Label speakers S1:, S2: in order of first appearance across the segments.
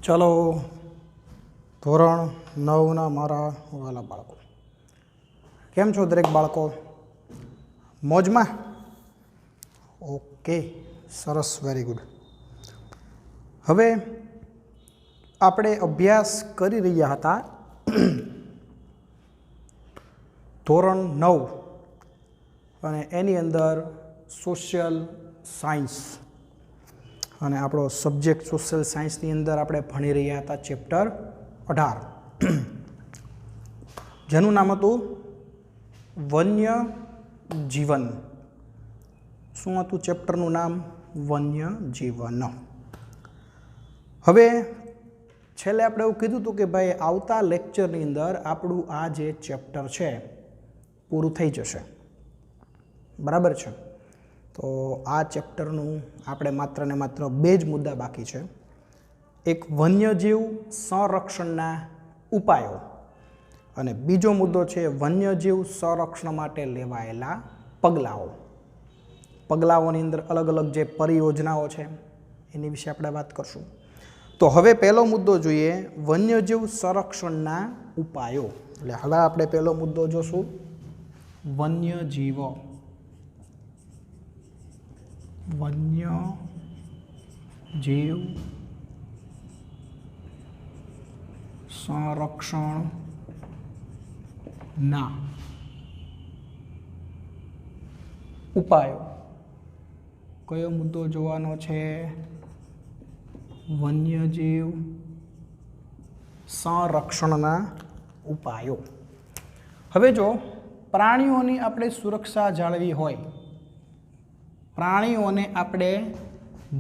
S1: चलो ધોરણ 9ના મારા વાલા બાળકો, કેમ છો દરેક બાળકો? મોજમાં? ઓકે, સરસ, વેરી ગુડ. હવે આપણે અભ્યાસ કરી રહ્યા હતા ધોરણ 9 અને એની અંદર સોશિયલ સાયન્સ, અને આપણો સબ્જેક્ટ સોશિયલ સાયન્સની અંદર આપણે ભણી રહ્યા હતા ચેપ્ટર 18, જેનું નામ હતું વન્ય જીવન. શું હતું ચેપ્ટરનું નામ? વન્ય જીવન. હવે છેલ્લે આપણે એવું કીધું હતું કે ભાઈ આવતા લેક્ચરની અંદર આપણું આ જે ચેપ્ટર છે પૂરું થઈ જશે, બરાબર છે? તો આ ચેપ્ટરનું આપણે માત્ર ને માત્ર 2 જ મુદ્દા બાકી છે. એક વન્યજીવ સંરક્ષણના ઉપાયો, અને બીજો મુદ્દો છે વન્યજીવ સંરક્ષણ માટે લેવાયેલા પગલાઓ. પગલાઓની અંદર અલગ અલગ જે પરિયોજનાઓ છે એની વિશે આપણે વાત કરશું. તો હવે પહેલો મુદ્દો જોઈએ, વન્યજીવ સંરક્ષણના ઉપાયો. એટલે હવે આપણે પહેલો મુદ્દો જોશું, વન્યજીવો. વન્યજીવ સંરક્ષણના ઉપાયો. કયો મુદ્દો જોવાનો છે? વન્યજીવ સંરક્ષણના ઉપાયો. હવે જો પ્રાણીઓની આપણે સુરક્ષા જાળવી હોય, પ્રાણીઓને આપણે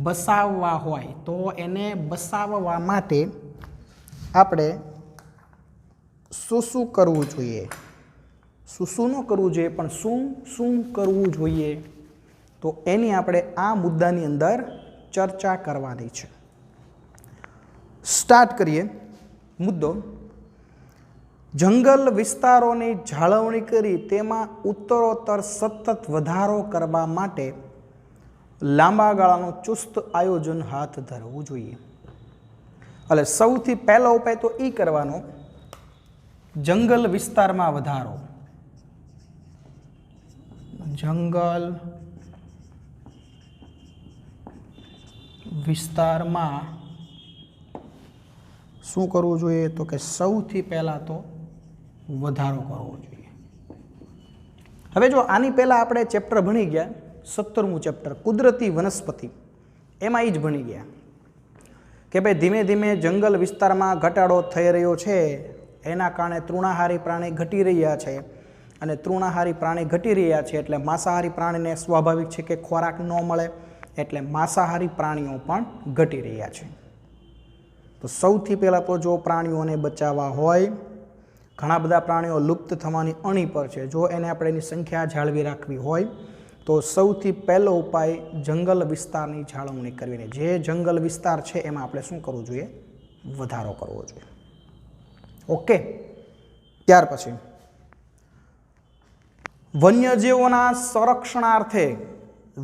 S1: બસાવવા હોય, તો એને બસાવવા માટે આપણે શું કરવું જોઈએ? શું ન કરવું જોઈએ, પણ શું કરવું જોઈએ? તો એની આપણે આ મુદ્દાની અંદર ચર્ચા કરવાની છે. સ્ટાર્ટ કરીએ. મુદ્દો: જંગલ વિસ્તારોની જાળવણી કરી તેમાં ઉત્તરોત્તર સતત વધારો કરવા માટે લાંબા ગાળાનું ચુસ્ત આયોજન હાથ ધરવું જોઈએ. એટલે સૌથી પહેલો ઉપાય તો એ કરવાનો, જંગલ વિસ્તારમાં વધારો. જંગલ વિસ્તારમાં શું કરવું જોઈએ? તો કે સૌથી પહેલાં તો વધારો કરવો જોઈએ. હવે જો આની પહેલાં આપણે ચેપ્ટર ભણી ગયા, 17મું ચેપ્ટર કુદરતી વનસ્પતિ, એમાં એ જ ભણી ગયા કે ભાઈ ધીમે ધીમે જંગલ વિસ્તારમાં ઘટાડો થઈ રહ્યો છે, એના કારણે તૃણાહારી પ્રાણી ઘટી રહ્યા છે, અને તૃણાહારી પ્રાણી ઘટી રહ્યા છે એટલે માંસાહારી પ્રાણીને સ્વાભાવિક છે કે ખોરાક ન મળે, એટલે માંસાહારી પ્રાણીઓ પણ ઘટી રહ્યા છે. તો સૌથી પહેલાં તો જો પ્રાણીઓને બચાવવા હોય, ઘણા બધા પ્રાણીઓ લુપ્ત થવાની અણી પર છે, જો એને આપણે એની સંખ્યા જાળવી રાખવી હોય તો સૌથી પહેલો ઉપાય જંગલ વિસ્તારની જાળવણી કરવીને, જે જંગલ વિસ્તાર છે એમાં આપણે શું કરવું જોઈએ? વધારો કરવો જોઈએ. ઓકે. ત્યાર પછી વન્યજીવોના સંરક્ષણાર્થે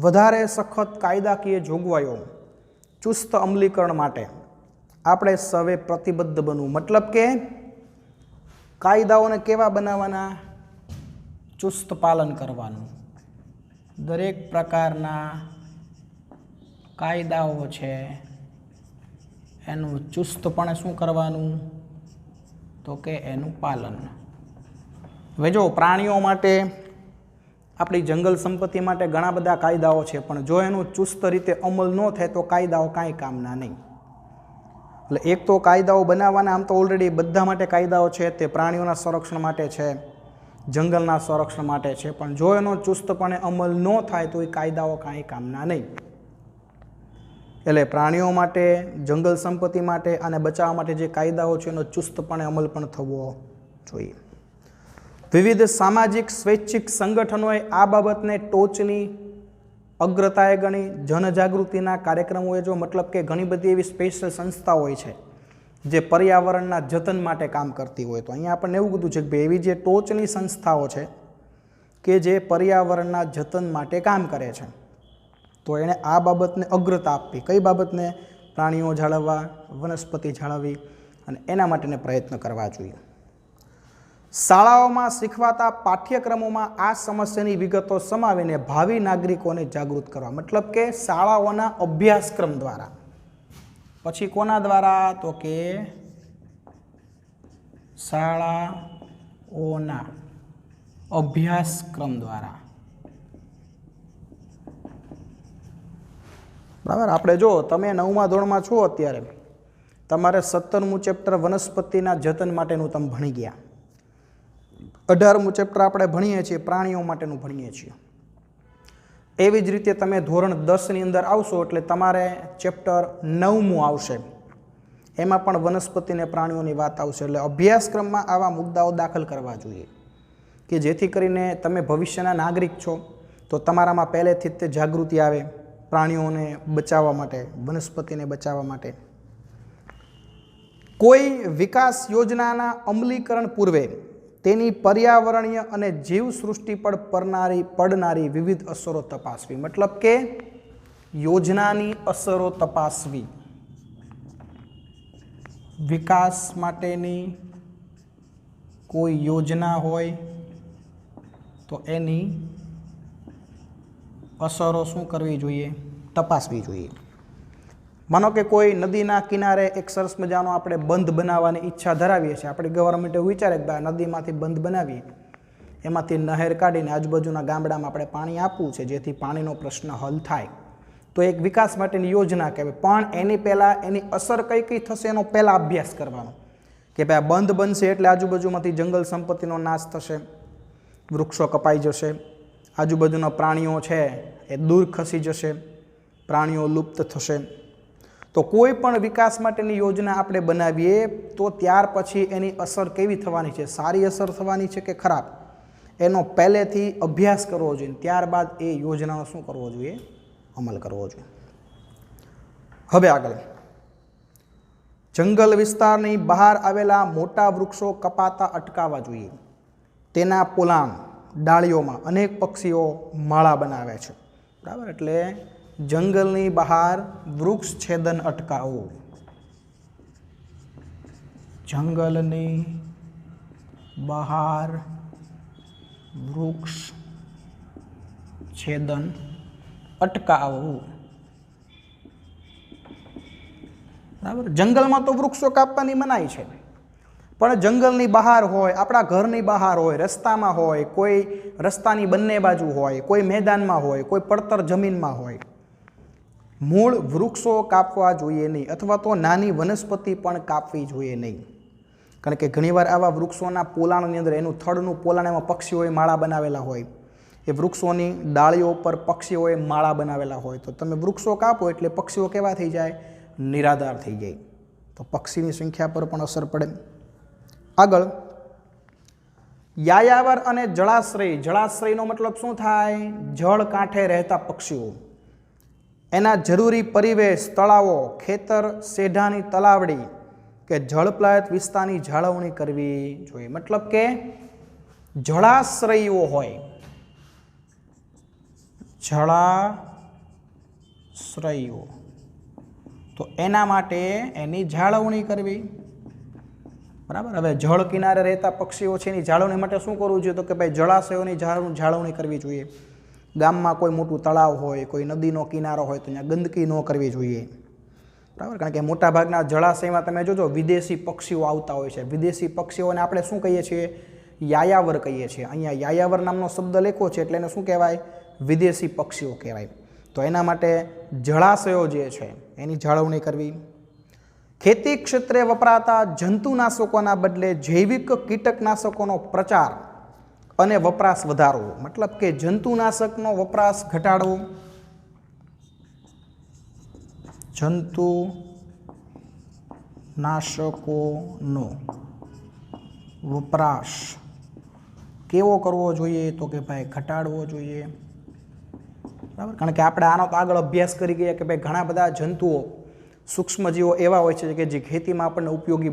S1: વધારે સખત કાયદાકીય જોગવાઈઓ ચુસ્ત અમલીકરણ માટે આપણે સૌએ પ્રતિબદ્ધ બનવું. મતલબ કે કાયદાઓને કેવા બનાવવાના? ચુસ્ત પાલન કરવાનું. દરેક પ્રકારના કાયદાઓ છે એનું ચુસ્તપણે શું કરવાનું? તો કે એનું પાલન. હવે જો પ્રાણીઓ માટે, આપણી જંગલ સંપત્તિ માટે ઘણા બધા કાયદાઓ છે, પણ જો એનું ચુસ્ત રીતે અમલ ન થાય તો કાયદાઓ કાંઈ કામના નહીં. એટલે એક તો કાયદાઓ બનાવવાના, આમ તો ઓલરેડી બધા માટે કાયદાઓ છે, તે પ્રાણીઓના સંરક્ષણ માટે છે, જંગલના સંરક્ષણ માટે છે, પણ જો એનો ચુસ્તપણે અમલ ન થાય તો એ કાયદાઓ કાંઈ કામના નહીં. એટલે પ્રાણીઓ માટે, જંગલ સંપત્તિ માટે અને બચાવવા માટે જે કાયદાઓ છે એનો ચુસ્તપણે અમલ પણ થવો જોઈએ. વિવિધ સામાજિક સ્વૈચ્છિક સંગઠનોએ આ બાબતને ટોચની અગ્રતાએ ગણી. જનજાગૃતિના કાર્યક્રમોએ જો, મતલબ કે ઘણી બધી એવી સ્પેશિયલ સંસ્થાઓ હોય છે જે પર્યાવરણના જતન માટે કામ કરતી હોય, તો અહીંયા આપણને એવું કીધું છે કે એવી જે ટોચની સંસ્થાઓ છે કે જે પર્યાવરણના જતન માટે કામ કરે છે, તો એણે આ બાબતને અગ્રતા આપવી. કઈ બાબતને? પ્રાણીઓ જાળવવા, વનસ્પતિ જાળવવી અને એના માટેને પ્રયત્ન કરવા જોઈએ. શાળાઓમાં શીખવાતા પાઠ્યક્રમોમાં આ સમસ્યાની વિગતો સમાવીને ભાવિ નાગરિકોને જાગૃત કરવા. મતલબ કે શાળાઓના અભ્યાસક્રમ દ્વારા. પછી કોના દ્વારા? તો કે શાળાઓના અભ્યાસક્રમ દ્વારા. બરાબર. આપણે જો તમે 9મા ધોરણમાં છો અત્યારે, તમારે 17મું ચેપ્ટર વનસ્પતિના જતન માટેનું તમે ભણી ગયા. 18મું ચેપ્ટર આપણે ભણીએ છીએ પ્રાણીઓ માટેનું ભણીએ છીએ. એવી જ રીતે તમે ધોરણ 10ની અંદર આવશો એટલે તમારે ચેપ્ટર 9મું આવશે, એમાં પણ વનસ્પતિને પ્રાણીઓની વાત આવશે. એટલે અભ્યાસક્રમમાં આવા મુદ્દાઓ દાખલ કરવા જોઈએ કે જેથી કરીને તમે ભવિષ્યના નાગરિક છો તો તમારામાં પહેલેથી જ તે જાગૃતિ આવે પ્રાણીઓને બચાવવા માટે, વનસ્પતિને બચાવવા માટે. કોઈ વિકાસ યોજનાના અમલીકરણ પૂર્વે તેની પર્યાવરણીય અને જીવસૃષ્ટિ પર પડનારી વિવિધ અસરો તપાસવી. મતલબ કે યોજનાની અસરો તપાસવી. વિકાસ માટેની કોઈ યોજના હોય તો એની અસરો શું કરવી જોઈએ? તપાસવી જોઈએ. માનો કે કોઈ નદીના કિનારે એક સરસ મજાનો આપણે બંધ બનાવવાની ઈચ્છા ધરાવીએ છીએ. આપણે ગવર્મેન્ટ એવું વિચારે કે ભાઈ નદીમાંથી બંધ બનાવીએ, એમાંથી નહેર કાઢીને આજુબાજુના ગામડામાં આપણે પાણી આપવું છે જેથી પાણીનો પ્રશ્ન હલ થાય. તો એક વિકાસ માટેની યોજના કહેવાય. પણ એની પહેલાં એની અસર કઈ કઈ થશે એનો પહેલાં અભ્યાસ કરવાનો કે ભાઈ બંધ બનશે એટલે આજુબાજુમાંથી જંગલ સંપત્તિનો નાશ થશે, વૃક્ષો કપાઈ જશે, આજુબાજુના પ્રાણીઓ છે એ દૂર ખસી જશે, પ્રાણીઓ લુપ્ત થશે. તો કોઈ પણ વિકાસ માટેની યોજના આપણે બનાવીએ તો ત્યાર પછી એની અસર કેવી થવાની છે, સારી અસર થવાની છે કે ખરાબ, એનો પહેલેથી અભ્યાસ કરવો જોઈએ. ત્યારબાદ એ યોજનાનો શું કરવો જોઈએ? અમલ કરવો જોઈએ. હવે આગળ, જંગલ વિસ્તારની બહાર આવેલા મોટા વૃક્ષો કપાતા અટકાવવા જોઈએ. તેના પોલાણ ડાળીઓમાં અનેક પક્ષીઓ માળા બનાવે છે. બરાબર. એટલે જંગલની બહાર વૃક્ષ છેદન અટકાવવું. જંગલની બહાર વૃક્ષ છેદન અટકાવવું. બરાબર. જંગલમાં તો વૃક્ષો કાપવાની મનાઈ છે, પણ જંગલની બહાર હોય, આપણા ઘરની બહાર હોય, રસ્તામાં હોય, કોઈ રસ્તાની બંને બાજુ હોય, કોઈ મેદાનમાં હોય, કોઈ પડતર જમીનમાં હોય, મૂળ વૃક્ષો કાપવા જોઈએ નહીં, અથવા તો નાની વનસ્પતિ પણ કાપવી જોઈએ નહીં. કારણ કે ઘણીવાર આવા વૃક્ષોના પોલાણની અંદર એનું થડનું પોલાણ એમાં પક્ષીઓએ માળા બનાવેલા હોય, એ વૃક્ષોની ડાળીઓ પર પક્ષીઓએ માળા બનાવેલા હોય, તો તમે વૃક્ષો કાપો એટલે પક્ષીઓ કેવા થઈ જાય? નિરાધાર થઈ જાય. તો પક્ષીની સંખ્યા પર પણ અસર પડે. આગળ, યાયાવર અને જળાશ્રય. જળાશ્રયનો મતલબ શું થાય? જળ કાંઠે રહેતા પક્ષીઓ. એના જરૂરી પરિવેશ, તળાવો, ખેતર, સેઢાની તલાવડી કે જળપ્લાયત વિસ્તારની જાળવણી કરવી જોઈએ. મતલબ કે જળાશ્રયો હોય, જળાશ્રયો, તો એના માટે એની જાળવણી કરવી. બરાબર. હવે જળ કિનારે રહેતા પક્ષીઓ છે એની જાળવણી માટે શું કરવું જોઈએ? તો કે ભાઈ જળાશયોની જાળવણી કરવી જોઈએ. ગામમાં કોઈ મોટું તળાવ હોય, કોઈ નદીનો કિનારો હોય તો ત્યાં ગંદકી ન કરવી જોઈએ. બરાબર. કારણ કે મોટાભાગના જળાશયમાં તમે જોજો વિદેશી પક્ષીઓ આવતા હોય છે. વિદેશી પક્ષીઓને આપણે શું કહીએ છીએ? યાયાવર કહીએ છીએ. અહીંયા યાયાવર નામનો શબ્દ લખ્યો છે એટલે એને શું કહેવાય? વિદેશી પક્ષીઓ કહેવાય. તો એના માટે જળાશયો જે છે એની જાળવણી કરવી. ખેતી ક્ષેત્રે વપરાતા જંતુનાશકોના બદલે જૈવિક કીટકનાશકોનો પ્રચાર અને વપરાશ વધારવો. મતલબ કે જંતુનાશકનો વપરાશ ઘટાડવો. જંતુનાશકોનો વપરાશ કેવો કરવો જોઈએ? તો કે ભાઈ ઘટાડવો જોઈએ. બરાબર. કારણ કે આપણે આનો તો આગળ અભ્યાસ કરી ગયા કે ભાઈ ઘણા બધા જંતુઓ, સૂક્ષ્મજીવો એવા હોય છે કે જે ખેતીમાં આપણને ઉપયોગી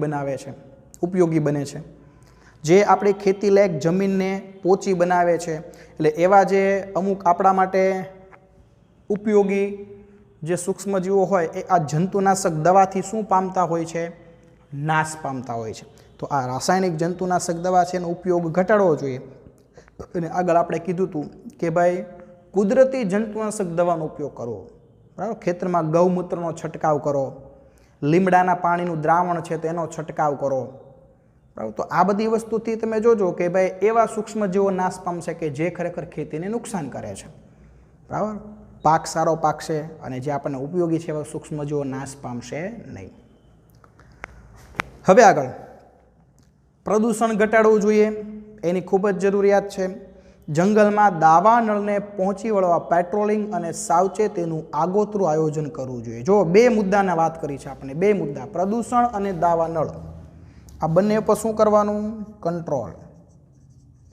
S1: બને છે, જે આપણી ખેતી લાયક જમીનને પોચી બનાવે છે. એટલે એવા જે અમુક આપણા માટે ઉપયોગી જે સૂક્ષ્મજીવો હોય એ આ જંતુનાશક દવાથી શું પામતા હોય છે? નાશ પામતા હોય છે. તો આ રાસાયણિક જંતુનાશક દવા છે એનો ઉપયોગ ઘટાડવો જોઈએ. અને આગળ આપણે કીધું હતું કે ભાઈ કુદરતી જંતુનાશક દવાનો ઉપયોગ કરવો, બરાબર. ખેતરમાં ગૌમૂત્રનો છંટકાવ કરો, લીમડાના પાણીનું દ્રાવણ છે તો એનો છંટકાવ કરો, બરાબર. તો આ બધી વસ્તુથી તમે જોજો કે ભાઈ એવા સૂક્ષ્મજીવો નાશ પામશે કે જે ખરેખર ખેતીને નુકસાન કરે છે, બરાબર. પાક સારો પાકશે અને જે આપણને ઉપયોગી છે એવા સૂક્ષ્મજીવો નાશ પામશે નહીં. હવે આગળ પ્રદૂષણ ઘટાડવું જોઈએ, એની ખૂબ જ જરૂરિયાત છે. જંગલમાં દાવાનળને પહોંચી વળવા પેટ્રોલિંગ અને સાવચેતીનું આગોતરું આયોજન કરવું જોઈએ. જો બે મુદ્દાના વાત કરી છે આપણે, બે મુદ્દા, પ્રદૂષણ અને દાવાનળ. આ બંને પર શું કરવાનું? કંટ્રોલ.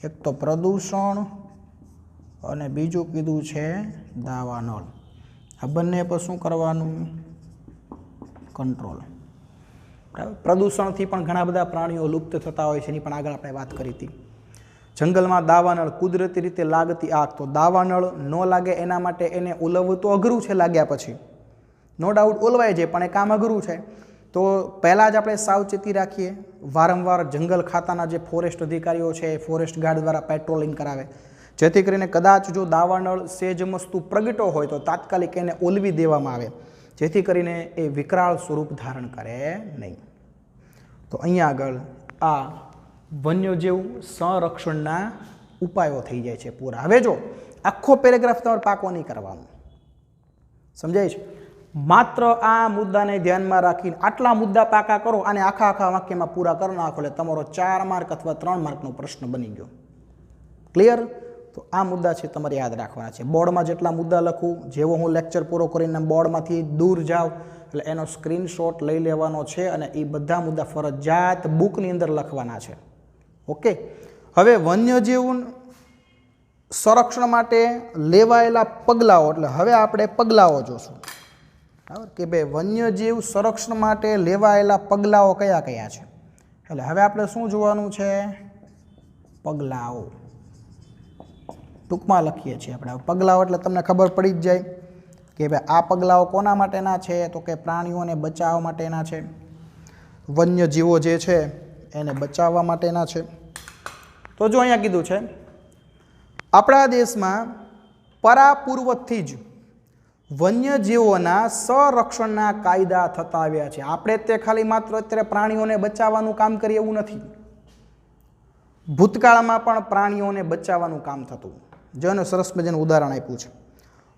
S1: એક તો પ્રદૂષણ અને બીજું કીધું છે દાવાનળ. આ બંને પર શું કરવાનું? કંટ્રોલ. પ્રદૂષણથી પણ ઘણા બધા પ્રાણીઓ લુપ્ત થતા હોય છે, એની પણ આગળ આપણે વાત કરી હતી. જંગલમાં દાવાનળ, કુદરતી રીતે લાગતી આગ. તો દાવાનળ ન લાગે એના માટે એને ઓલવવું તો અઘરું છે, લાગ્યા પછી નો ડાઉટ ઓલવાય છે, પણ એ કામ અઘરું છે. તો પહેલાં જ આપણે સાવચેતી રાખીએ. વારંવાર જંગલ ખાતાના જે ફોરેસ્ટ અધિકારીઓ છે એ ફોરેસ્ટ ગાર્ડ દ્વારા પેટ્રોલિંગ કરાવે, જેથી કરીને કદાચ જો દાવાનળ સેજ મસ્તુ પ્રગટો હોય તો તાત્કાલિક એને ઓલવી દેવામાં આવે, જેથી કરીને એ વિકરાળ સ્વરૂપ ધારણ કરે નહીં. તો અહીંયા આગળ આ વન્યજીવ સંરક્ષણના ઉપાયો થઈ જાય છે પૂરા. હવે જો આખો પેરેગ્રાફ તમારે પાકો નહીં કરવાનો, સમજાય છે? માત્ર આ મુદ્દાને ધ્યાનમાં રાખીને આટલા મુદ્દા પાકા કરો અને આખા વાક્યમાં પૂરા કરી નાખો એટલે તમારો 4 માર્ક અથવા 3 માર્કનો પ્રશ્ન બની ગયો. ક્લિયર? તો આ મુદ્દા છે તમારે યાદ રાખવાના છે. બોર્ડમાં જેટલા મુદ્દા લખું, જેવો હું લેક્ચર પૂરો કરીને બોર્ડમાંથી દૂર જાઉં એટલે એનો સ્ક્રીનશોટ લઈ લેવાનો છે અને એ બધા મુદ્દા ફરજિયાત બુકની અંદર લખવાના છે. ઓકે. હવે વન્યજીવ સંરક્ષણ માટે લેવાયેલા પગલાઓ, એટલે હવે આપણે પગલાઓ જોશું, બરાબર, કે ભાઈ વન્યજીવ સંરક્ષણ માટે લેવાયેલા પગલાઓ કયા કયા છે. એટલે હવે આપણે શું જોવાનું છે? પગલાઓ. ટૂંકમાં લખીએ છીએ આપણે પગલાઓ, એટલે તમને ખબર પડી જ જાય કે ભાઈ આ પગલાઓ કોના માટેના છે? તો કે પ્રાણીઓને બચાવવા માટેના છે, વન્યજીવો જે છે એને બચાવવા માટેના છે. તો જો અહીંયા કીધું છે આપણા દેશમાં પરાપૂર્વથી જ વન્યજીવોના સંરક્ષણના કાયદા થતા આવ્યા છે. આપણે તે ખાલી માત્ર અત્યારે પ્રાણીઓને બચાવવાનું કામ કરીએ એવું નથી. ભૂતકાળમાં પણ પ્રાણીઓને બચાવવાનું કામ થતું. જેનું સરસ મજાનું ઉદાહરણ આપ્યું છે.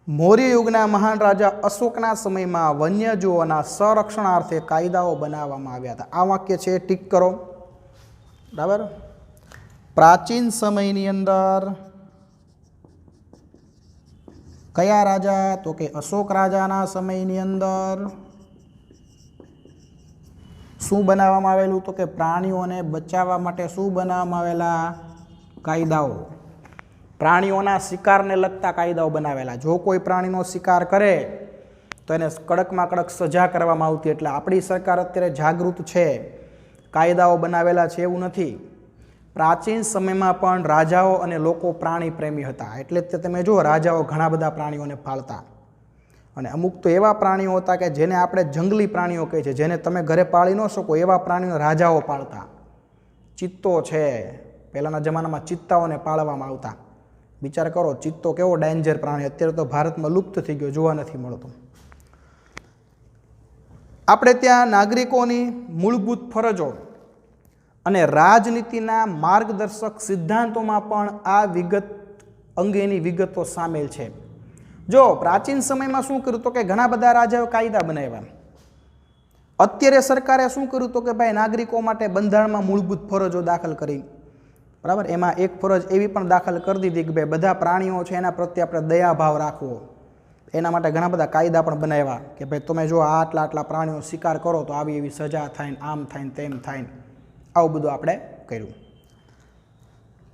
S1: મૌર્ય યુગના મહાન રાજા અશોકના સમયમાં વન્યજીવોના સંરક્ષણાર્થે કાયદાઓ બનાવવામાં આવ્યા હતા. આ વાક્ય છે ટીક કરો, બરાબર. પ્રાચીન સમયની અંદર કયા રાજા? તો કે અશોક રાજાના સમયની અંદર શું બનાવવામાં આવેલું? તો કે પ્રાણીઓને બચાવવા માટે શું બનાવવામાં આવેલા? કાયદાઓ. પ્રાણીઓના શિકારને લગતા કાયદાઓ બનાવેલા. જો કોઈ પ્રાણીનો શિકાર કરે તો એને કડકમાં કડક સજા કરવામાં આવતી. એટલે આપણી સરકાર અત્યારે જાગૃત છે, કાયદાઓ બનાવેલા છે એવું નથી. પ્રાચીન સમયમાં પણ રાજાઓ અને લોકો પ્રાણી પ્રેમી હતા. એટલે જ તમે જુઓ રાજાઓ ઘણા બધા પ્રાણીઓને પાળતા, અને અમુક તો એવા પ્રાણીઓ હતા કે જેને આપણે જંગલી પ્રાણીઓ કહીએ છીએ, જેને તમે ઘરે પાળી ન શકો એવા પ્રાણીઓ રાજાઓ પાળતા. ચિત્તો છે, પહેલાંના જમાનામાં ચિત્તાઓને પાળવામાં આવતા. વિચાર કરો, ચિત્તો કેવો ડેન્જર પ્રાણી, અત્યારે તો ભારતમાં લુપ્ત થઈ ગયો, જોવા નથી મળતો. આપણે ત્યાં નાગરિકોની મૂળભૂત ફરજો અને રાજનીતિના માર્ગદર્શક સિદ્ધાંતોમાં પણ આ વિગત અંગેની વિગતો સામેલ છે. જો પ્રાચીન સમયમાં શું કર્યું તો કે ઘણા બધા રાજાઓ કાયદા બનાવ્યા. અત્યારે સરકારે શું કર્યું તો કે ભાઈ નાગરિકો માટે બંધારણમાં મૂળભૂત ફરજો દાખલ કરી, બરાબર. એમાં એક ફરજ એવી પણ દાખલ કરી દીધી કે ભાઈ બધા પ્રાણીઓ છે એના પ્રત્યે આપણે દયાભાવ રાખવો. એના માટે ઘણા બધા કાયદા પણ બનાવ્યા કે ભાઈ તમે જો આટલા પ્રાણીઓ શિકાર કરો તો આવી એવી સજા થાય ને, આમ થાય ને, તેમ થાય ને. આવું બધું આપણે કર્યું.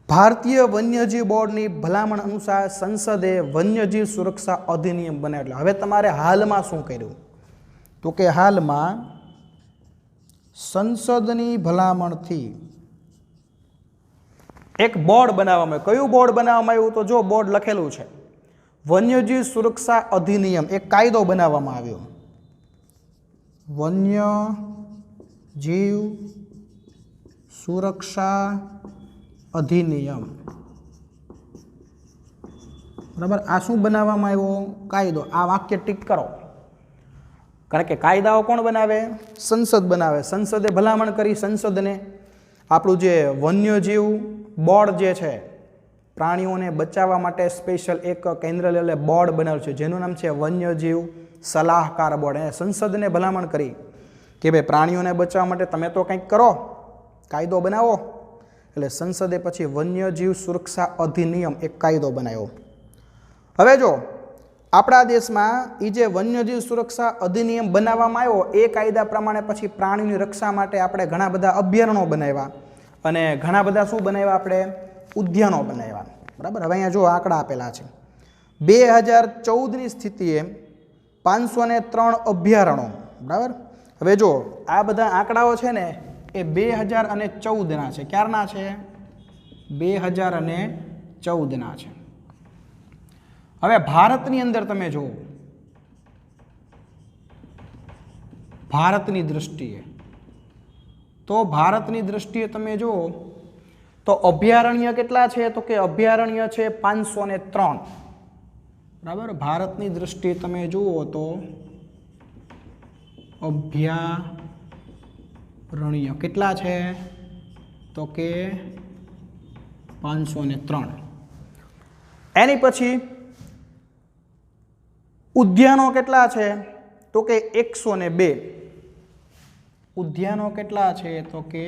S1: ભારતીય વન્યજીવ બોર્ડની ભલામણ અનુસાર સંસદે વન્યજીવ સુરક્ષા અધિનિયમ બનાવ્યો. એટલે હવે તમારે હાલમાં શું કર્યું તો કે હાલમાં સંસદની ભલામણથી એક બોર્ડ બનાવવામાં આવ્યું. કયું બોર્ડ બનાવવામાં આવ્યું? તો જો બોર્ડ લખેલું છે વન્યજીવ સુરક્ષા અધિનિયમ એક કાયદો બનાવવામાં આવ્યો. વન્યજીવ સુરક્ષા અધિનિયમ. બરાબર, આ શું બનાવવામાં આવ્યો? કાયદો. આ વાક્ય ટીક કરો, કારણ કે કાયદાઓ કોણ બનાવે? સંસદ બનાવે. સંસદે ભલામણ કરી, સંસદને આપણું જે વન્યજીવ બોર્ડ જે છે, પ્રાણીઓને બચાવવા માટે સ્પેશિયલ એક કેન્દ્ર લેવલે બોર્ડ બનાવ્યું છે જેનું નામ છે વન્યજીવ સલાહકાર બોર્ડ. એને સંસદને ભલામણ કરી કે ભાઈ પ્રાણીઓને બચાવવા માટે તમે તો કંઈક કરો, કાયદો બનાવો. એટલે સંસદે પછી વન્યજીવ સુરક્ષા અધિનિયમ એક કાયદો બનાવ્યો. હવે જો આપણા દેશમાં એ જે વન્યજીવ સુરક્ષા અધિનિયમ બનાવવામાં આવ્યો એ કાયદા પ્રમાણે પછી પ્રાણીની રક્ષા માટે આપણે ઘણા બધા અભયારણ્યો બનાવ્યા અને ઘણા બધા શું બનાવ્યા? આપણે ઉદ્યાનો બનાવ્યા. બરાબર. હવે અહીંયા જો આંકડા આપેલા છે. 2014ની સ્થિતિએ 503 અભયારણ્યો. બરાબર. હવે જો આ બધા આંકડાઓ છે ને એ 2014ના છે. ક્યારના છે? 2014ના છે. હવે ભારતની અંદર તમે જુઓ, ભારતની દ્રષ્ટિએ તમે જુઓ તો અભયારણ્ય કેટલા છે? તો કે અભયારણ્ય છે 503. બરાબર. ભારતની દ્રષ્ટિએ તમે જુઓ તો અભયારણ્ય કેટલા છે? તો કે 503. એની પછી ઉદ્યાનો કેટલા છે? તો કે 102. ઉદ્યાનો કેટલા છે? તો કે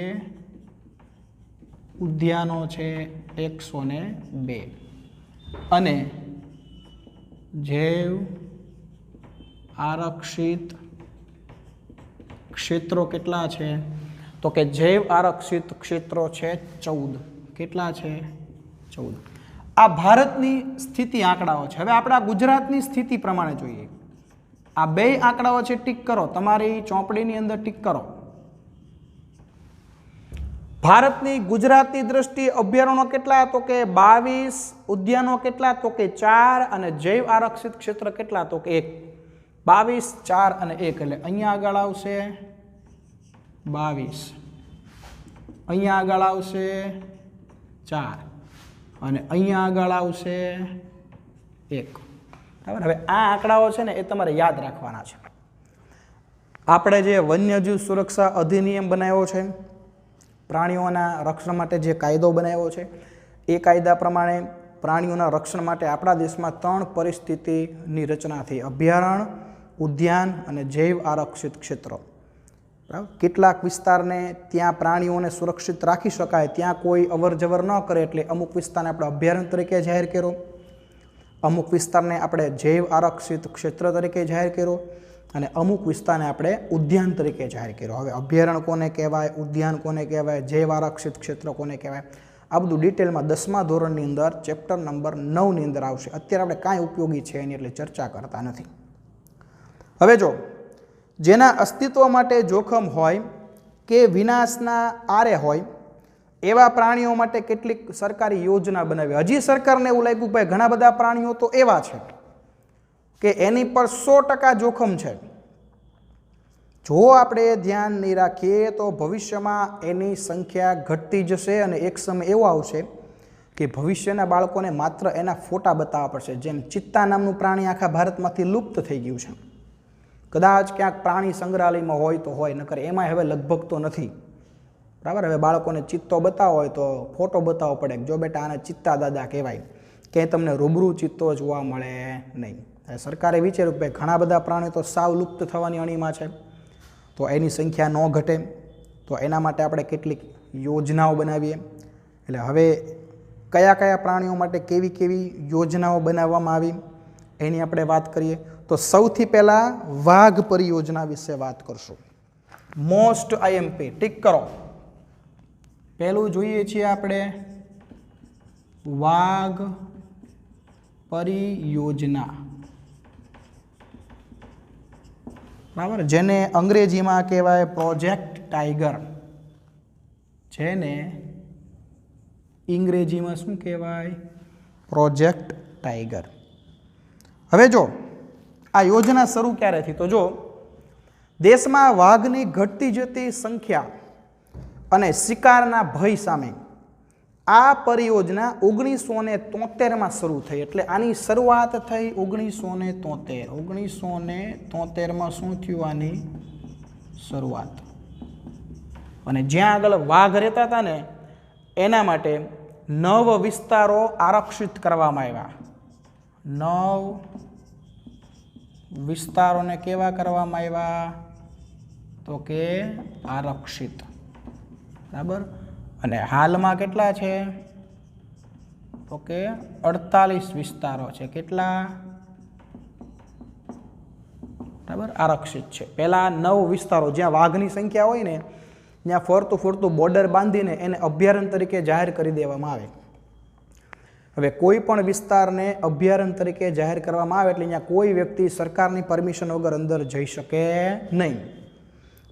S1: ઉદ્યાનો છે 102. અને જૈવ આરક્ષિત ક્ષેત્રો કેટલા છે? તો કે જૈવ આરક્ષિત ક્ષેત્રો છે 14. કેટલા છે? 14. આ ભારતની સ્થિતિ આંકડાઓ છે. હવે આપણા ગુજરાતની સ્થિતિ પ્રમાણે જોઈએ. આ બે આંકડાઓ છે, ટીક કરો, તમારી ચોપડીની અંદર ટીક કરો. ભારતની ગુજરાતની દ્રષ્ટિએ અભયારણ્યો કેટલા? તો કે 22. ઉદ્યાનો કેટલા? તો કે 4. અને જૈવ આરક્ષિત ક્ષેત્ર કેટલા? તો કે 1. 22, 4 અને 1. એટલે અહીંયા આગળ આવશે 22, અહીંયા આગળ આવશે 4 અને અહીંયા આગળ આવશે 1. બરાબર. હવે આ આંકડાઓ છે ને એ તમારે યાદ રાખવાના છે. આપણે જે વન્યજીવ સુરક્ષા અધિનિયમ બનાવ્યો છે, પ્રાણીઓના રક્ષણ માટે જે કાયદો બનાવ્યો છે, એ કાયદા પ્રમાણે પ્રાણીઓના રક્ષણ માટે આપણા દેશમાં 3 પરિસ્થિતિની રચના થઈ: અભયારણ્ય, ઉદ્યાન અને જૈવ આરક્ષિત ક્ષેત્રો. બરાબર. કેટલાક વિસ્તારને ત્યાં પ્રાણીઓને સુરક્ષિત રાખી શકાય, ત્યાં કોઈ અવર જવર ન કરે, એટલે અમુક વિસ્તારને આપણે અભયારણ્ય તરીકે જાહેર કર્યો, અમુક વિસ્તારને આપણે જૈવ આરક્ષિત ક્ષેત્ર તરીકે જાહેર કર્યો અને અમુક વિસ્તારને આપણે ઉદ્યાન તરીકે જાહેર કર્યો. હવે અભયારણ્ય કોને કહેવાય, ઉદ્યાન કોને કહેવાય, જૈવ આરક્ષિત ક્ષેત્ર કોને કહેવાય, આ બધું ડિટેલમાં 10મા ધોરણની અંદર ચેપ્ટર નંબર 9ની અંદર આવશે. અત્યારે આપણે કાંઈ ઉપયોગી છે એની એટલે ચર્ચા કરતા નથી. હવે જો જેના અસ્તિત્વ માટે જોખમ હોય કે વિનાશના આરે હોય એવા પ્રાણીઓ માટે કેટલીક સરકારી યોજના બનાવી. હજી સરકારને એવું લાગ્યું ભાઈ ઘણા બધા પ્રાણીઓ તો એવા છે કે એની પર 100% જોખમ છે. જો આપણે ધ્યાન નહીં રાખીએ તો ભવિષ્યમાં એની સંખ્યા ઘટતી જશે અને એક સમય એવો આવશે કે ભવિષ્યના બાળકોને માત્ર એના ફોટા બતાવવા પડશે. જેમ ચિત્તા નામનું પ્રાણી આખા ભારતમાંથી લુપ્ત થઈ ગયું છે. કદાચ ક્યાંક પ્રાણી સંગ્રહાલયમાં હોય તો હોય, નકર એમાં હવે લગભગ તો નથી. બરાબર. હવે બાળકોને ચિત્તો બતાવો હોય તો ફોટો બતાવવો પડે, જો બેટા આને ચિત્તા દાદા કહેવાય, કે તમને રૂબરૂ ચિત્તો જોવા મળે નહીં. સરકારે વિચાર્યું કે ઘણા બધા પ્રાણીઓ તો સાવ લુપ્ત થવાની અણીમાં છે, તો એની સંખ્યા ન ઘટે, તો એના માટે આપણે કેટલીક યોજનાઓ બનાવીએ. એટલે હવે કયા કયા પ્રાણીઓ માટે કેવી કેવી યોજનાઓ બનાવવામાં આવી એની આપણે વાત કરીએ. તો સૌથી પહેલાં વાઘ પરિયોજના વિશે વાત કરશું. મોસ્ટ આઈએમપી ટીક કરો. પહેલું જોઈએ છીએ આપણે વાઘ પરિયોજના. બરાબર. જેને અંગ્રેજીમાં કહેવાય પ્રોજેક્ટ ટાઈગર. જેને અંગ્રેજીમાં શું કહેવાય? Project tiger. હવે જો આ યોજના શરૂ ક્યારેથી, તો જો દેશમાં વાઘની ઘટતી જતી સંખ્યા અને શિકારના ભય સામે આ પરિયોજના 1973માં શરૂ થઈ. એટલે આની શરૂઆત થઈ 1973. 1973માં શું થયું? આની શરૂઆત. અને જ્યાં આગળ વાઘ રહેતા હતા ને એના માટે 9 વિસ્તારો આરક્ષિત કરવામાં આવ્યા. 9 વિસ્તારોને કેવા કરવામાં આવ્યા? તો કે આરક્ષિત. બરાબર. અને હાલમાં કેટલા છે? તો કે 48 વિસ્તારો છે. કેટલા? બરાબર, આરક્ષિત છે. પહેલા 9 વિસ્તારો જ્યાં વાઘની સંખ્યા હોય ને ત્યાં ફરતું ફરતું બોર્ડર બાંધીને એને અભયારણ્ય તરીકે જાહેર કરી દેવામાં આવે. હવે કોઈ પણ વિસ્તારને અભયારણ્ય તરીકે જાહેર કરવામાં આવે એટલે અહીંયા કોઈ વ્યક્તિ સરકારની પરમિશન વગર અંદર જઈ શકે નહીં.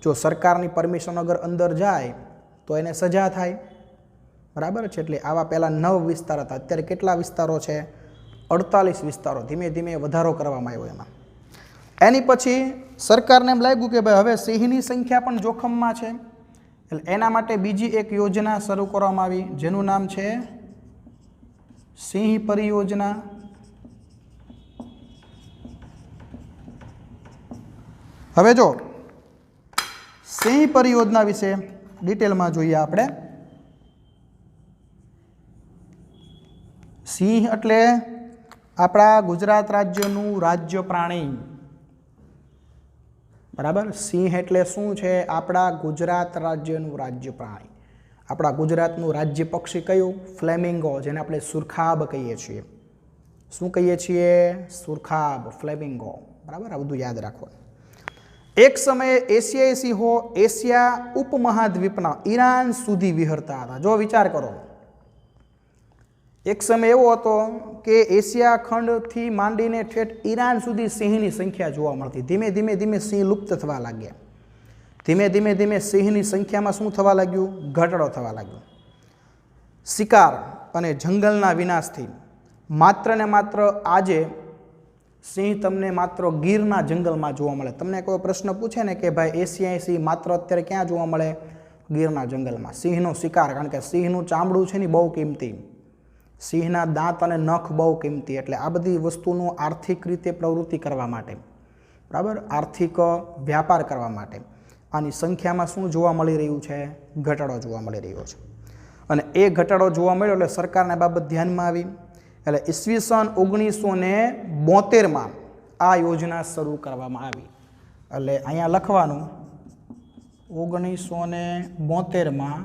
S1: જો સરકારની પરમિશન વગર અંદર જાય તો એને સજા થાય. બરાબર છે. એટલે આવા પહેલાં 9 વિસ્તાર હતા. અત્યારે કેટલા વિસ્તારો છે? 48 વિસ્તારો. ધીમે ધીમે વધારો કરવામાં આવ્યો એમાં. એની પછી સરકારને એમ લાગ્યું કે ભાઈ હવે સિંહની સંખ્યા પણ જોખમમાં છે. એટલે એના માટે બીજી એક યોજના શરૂ કરવામાં આવી જેનું નામ છે સિંહ પરિયોજના. હવે જો સિંહ પરિયોજના વિશે ડિટેલમાં જોઈએ આપણે. સિંહ એટલે આપણા ગુજરાત રાજ્યનું રાજ્ય પ્રાણી. બરાબર. સિંહ એટલે શું છે? આપણા ગુજરાત રાજ્યનું રાજ્ય પ્રાણી. આપણા ગુજરાતનું રાજ્ય પક્ષી કયું? ફ્લેમિંગો, જેને આપણે સુરખાબ કહીએ છીએ. શું કહીએ છીએ? સુરખાબ, ફ્લેમિંગો. બરાબર, આ બધું યાદ રાખો. એક સમયે એશિયાઈ સિંહો એશિયા ઉપમહાદ્વીપના ઈરાન સુધી વિહરતા હતા. જો વિચાર કરો, એક સમય એવો હતો કે એશિયા ખંડથી માંડીને ઠેઠ ઈરાન સુધી સિંહની સંખ્યા જોવા મળતી. ધીમે ધીમે ધીમે સિંહ લુપ્ત થવા લાગ્યા. ધીમે ધીમે ધીમે સિંહની સંખ્યામાં શું થવા લાગ્યું? ઘટાડો થવા લાગ્યો. શિકાર અને જંગલના વિનાશથી માત્ર ને માત્ર આજે સિંહ તમને માત્ર ગીરના જંગલમાં જોવા મળે. તમને કોઈ પ્રશ્ન પૂછે ને કે ભાઈ એશિયાઈ સિંહ માત્ર અત્યારે ક્યાં જોવા મળે? ગીરના જંગલમાં. સિંહનો શિકાર, કારણ કે સિંહનું ચામડું છે ને બહુ કિંમતી, સિંહના દાંત અને નખ બહુ કિંમતી. એટલે આ બધી વસ્તુનું આર્થિક રીતે પ્રવૃત્તિ કરવા માટે, બરાબર, આર્થિક વ્યાપાર કરવા માટે આની સંખ્યામાં શું જોવા મળી રહ્યું છે? ઘટાડો જોવા મળી રહ્યો છે. અને એ ઘટાડો જોવા મળ્યો એટલે સરકારને બાબત ધ્યાનમાં આવી. એટલે ઈસવીસન 1972માં આ યોજના શરૂ કરવામાં આવી. એટલે અહીંયા લખવાનું 1972માં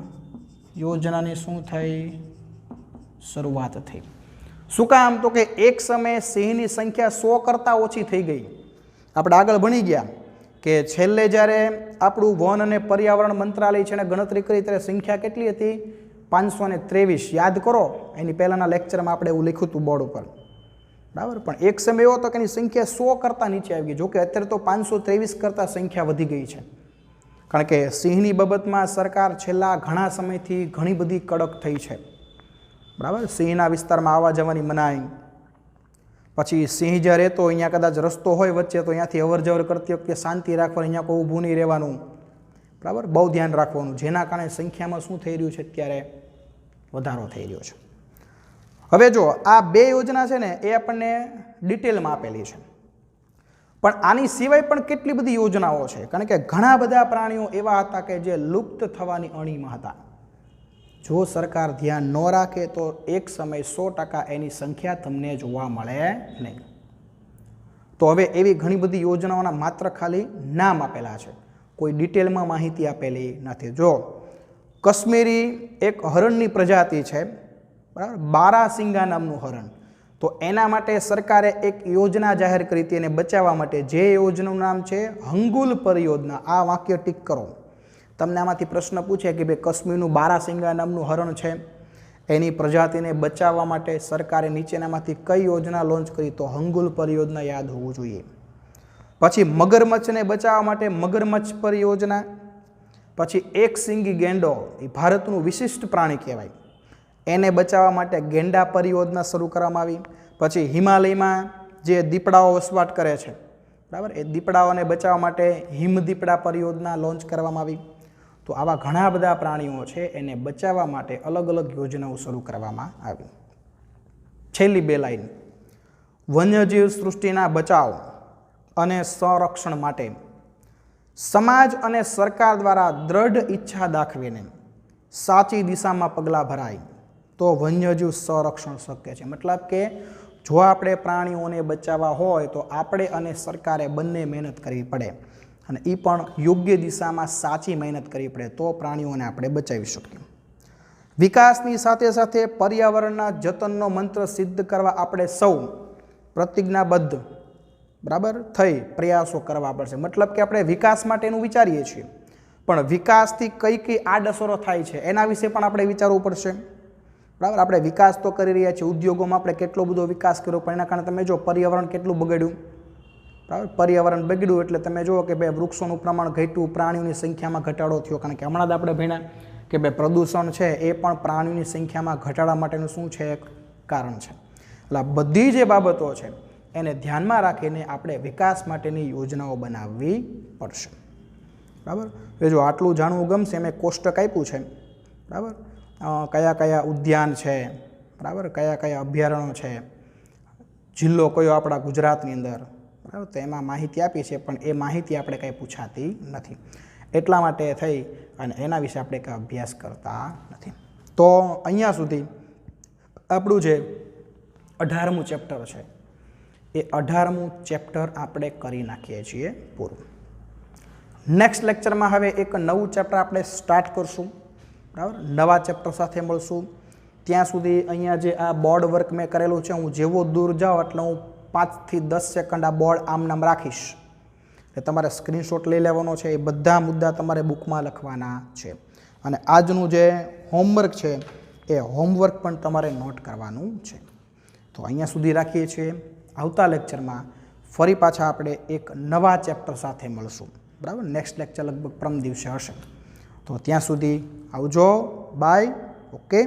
S1: યોજનાની શું થઈ? શરૂઆત થઈ. શું કામ? તો કે એક સમયે સિંહની સંખ્યા 100 કરતાં ઓછી થઈ ગઈ. આપણે આગળ ભણી ગયા કે છેલ્લે જ્યારે આપણું વન અને પર્યાવરણ મંત્રાલય છે એને ગણતરી કરી ત્યારે સંખ્યા કેટલી હતી? 523. યાદ કરો, એની પહેલાંના લેક્ચરમાં આપણે એવું લખ્યું હતું બોર્ડ ઉપર. બરાબર. પણ એક સમય એવો હતો કે એની સંખ્યા 100 કરતાં નીચે આવી ગઈ. જોકે અત્યારે તો 523 કરતાં સંખ્યા વધી ગઈ છે. કારણ કે સિંહની બાબતમાં સરકાર છેલ્લા ઘણા સમયથી ઘણી બધી કડક થઈ છે. બરાબર. સિંહના વિસ્તારમાં આવવા જવાની મનાઈ. પછી સિંહ જ્યાં રહેતો અહીંયા કદાચ રસ્તો હોય વચ્ચે તો અહીંયાથી અવર જવર કરતી વખતે શાંતિ રાખવાની, અહીંયા કોઈ ઊભું નહીં રહેવાનું. બરાબર, બહુ ધ્યાન રાખવાનું. જેના કારણે સંખ્યામાં શું થઈ રહ્યું છે? અત્યારે વધારો થઈ રહ્યો છે. હવે જો આ 2 યોજના છે ને એ આપણને ડિટેલમાં આપેલી છે. પણ આની સિવાય પણ કેટલી બધી યોજનાઓ છે. કારણ કે ઘણા બધા પ્રાણીઓ એવા હતા કે જે લુપ્ત થવાની અણીમાં હતા. જો સરકાર ધ્યાન ન રાખે તો એક સમય 100% એની સંખ્યા તમને જોવા મળે નહીં. તો હવે એવી ઘણી બધી યોજનાઓના માત્ર ખાલી નામ આપેલા છે, કોઈ ડિટેલમાં માહિતી આપેલી નથી. જો કાશ્મીરી એક હરણની પ્રજાતિ છે, બરાબર, બારાસિંગા નામનું હરણ. તો એના માટે સરકારે એક યોજના જાહેર કરી હતી એને બચાવવા માટે, જે યોજનાનું નામ છે હંગુલ પરિયોજના. આ વાક્ય ટીક કરો. તમને આમાંથી પ્રશ્ન પૂછે કે ભાઈ કાશ્મીરનું બારાસિંગા નામનું હરણ છે, એની પ્રજાતિને બચાવવા માટે સરકારે નીચેનામાંથી કઈ યોજના લોન્ચ કરી? તો હંગુલ પરિયોજના યાદ હોવું જોઈએ. પછી મગરમચ્છને બચાવવા માટે મગરમચ્છ પરિયોજના. પછી એક સિંગી ગેંડો, એ ભારતનું વિશિષ્ટ પ્રાણી કહેવાય, એને બચાવવા માટે ગેંડા પરિયોજના શરૂ કરવામાં આવી. પછી હિમાલયમાં જે દીપડાઓ વસવાટ કરે છે, બરાબર, એ દીપડાઓને બચાવવા માટે હિમદીપડા પરિયોજના લોન્ચ કરવામાં આવી. તો આવા ઘણા બધા પ્રાણીઓ છે એને બચાવવા માટે અલગ અલગ યોજનાઓ શરૂ કરવામાં આવી. છેલ્લી 2 લાઈન, વન્યજીવ સૃષ્ટિના બચાવ અને સંરક્ષણ માટે સમાજ અને સરકાર દ્વારા દ્રઢ ઈચ્છા દાખવીને સાચી દિશામાં પગલાં ભરાય તો વન્યજીવ સંરક્ષણ શક્ય છે. મતલબ કે જો આપણે પ્રાણીઓને બચાવવા હોય તો આપણે અને સરકારે બંને મહેનત કરવી પડે, અને એ પણ યોગ્ય દિશામાં સાચી મહેનત કરવી પડે તો પ્રાણીઓને આપણે બચાવી શકીએ. વિકાસની સાથે સાથે પર્યાવરણના જતનનો મંત્ર સિદ્ધ કરવા આપણે સૌ પ્રતિજ્ઞાબદ્ધ, બરાબર, થઈ પ્રયાસો કરવા પડશે. મતલબ કે આપણે વિકાસ માટેનું વિચારીએ છીએ, પણ વિકાસથી કઈ કઈ આડઅસરો થાય છે એના વિશે પણ આપણે વિચારવું પડશે. બરાબર, આપણે વિકાસ તો કરી રહ્યા છીએ, ઉદ્યોગોમાં આપણે કેટલો બધો વિકાસ કર્યો, પણ એના કારણે તમે જો પર્યાવરણ કેટલું બગડ્યું. બરાબર, પર્યાવરણ બગડ્યું એટલે તમે જુઓ કે ભાઈ વૃક્ષોનું પ્રમાણ ઘટ્યું, પ્રાણીઓની સંખ્યામાં ઘટાડો થયો. કારણ કે હમણાં જ આપણે ભણ્યા કે ભાઈ પ્રદૂષણ છે એ પણ પ્રાણીઓની સંખ્યામાં ઘટાડા માટેનું શું છે, એક કારણ છે. એટલે બધી જે બાબતો છે એને ધ્યાનમાં રાખીને આપણે વિકાસ માટેની યોજનાઓ બનાવવી પડશે. બરાબર, એ જો આટલું જાણવું ગમશે, મેં કોષ્ટક આપ્યું છે. બરાબર, કયા કયા ઉદ્યાન છે, બરાબર, કયા કયા અભયારણ્યો છે, જિલ્લો કયો આપણા ગુજરાતની અંદર, બરાબર, તો એમાં માહિતી આપી છે, પણ એ માહિતી આપણે કંઈ પૂછાતી નથી. એટલા માટે થઈ અને એના વિશે આપણે કંઈ અભ્યાસ કરતા નથી. તો અહીંયા સુધી આપણું જે 18મું ચેપ્ટર છે એ 18મું ચેપ્ટર આપણે કરી નાખીએ છીએ પૂરું. નેક્સ્ટ લેક્ચરમાં હવે એક નવું ચેપ્ટર આપણે સ્ટાર્ટ કરશું. બરાબર, નવા ચેપ્ટર સાથે મળશું. ત્યાં સુધી અહીંયા જે આ બોર્ડ વર્ક મેં કરેલું છે, હું જેવો દૂર જાઉં એટલે હું 5 થી 10 સેકન્ડ આ બોર્ડ આમ નામ રાખીશ. એટલે તમારે સ્ક્રીનશોટ લઈ લેવાનો છે. એ બધા મુદ્દા તમારે બુકમાં લખવાના છે. અને આજનું જે હોમવર્ક છે એ હોમવર્ક પણ તમારે નોટ કરવાનું છે. તો અહીંયા સુધી રાખીએ છીએ. આવતા લેક્ચરમાં ફરી પાછા આપણે એક નવા ચેપ્ટર સાથે મળશું. બરાબર, નેક્સ્ટ લેક્ચર લગભગ પરમ દિવસે હશે. તો ત્યાં સુધી આવજો, બાય, ઓકે.